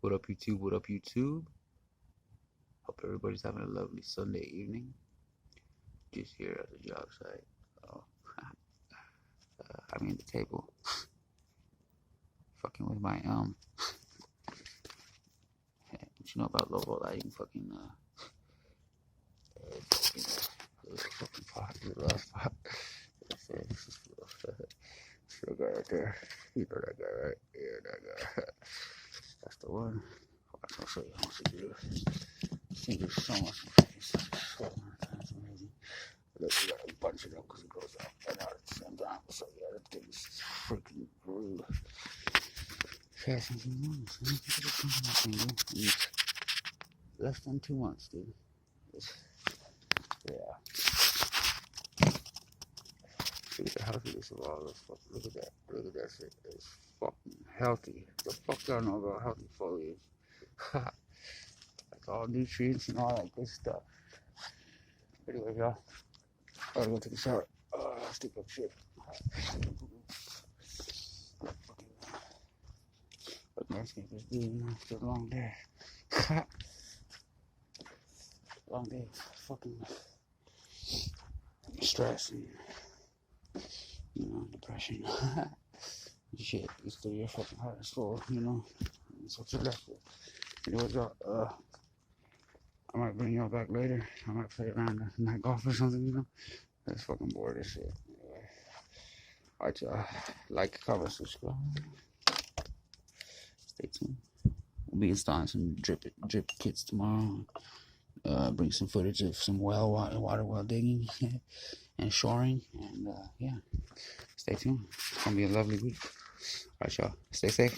What up, YouTube? What up, YouTube? Hope everybody's having a lovely Sunday evening. Just here at the job site. Oh, I mean the table. Fucking with my what you know about low lighting? Fucking fucking pot, love pot. Still guy right there. You know that guy, right? Yeah, that guy. That's the one. I'll show you how much it is. She do so much fucking stuff. That's amazing. Look, you gotta bunch it up because it goes up and out at the same time. So yeah, that thing's freaking rude. Yeah, something months, man. Less than 2 months, dude. Yeah. Look at the healthiness of all this fuck. Look at that. Look at that shit. It's fucking healthy. The fuck y'all know about healthy foliage? Like all nutrients and all that good stuff. Anyway, y'all. I gotta go take a shower. Stick up shit. What landscapers do, you know, after a long day. Long day of fucking stress and, you know, depression. Shit, it's still your fucking heart and soul, you know. That's what you're left with. Anyways, y'all, I might bring y'all back later. I might play around the night golf or something, you know. That's fucking bored as shit. Anyway. Alright, y'all. Like, comment, subscribe. Stay tuned. We'll be installing some drip kits tomorrow. Bring some footage of some water well digging and shoring. And yeah, stay tuned. It's gonna be a lovely week. Alright, y'all. Stay safe.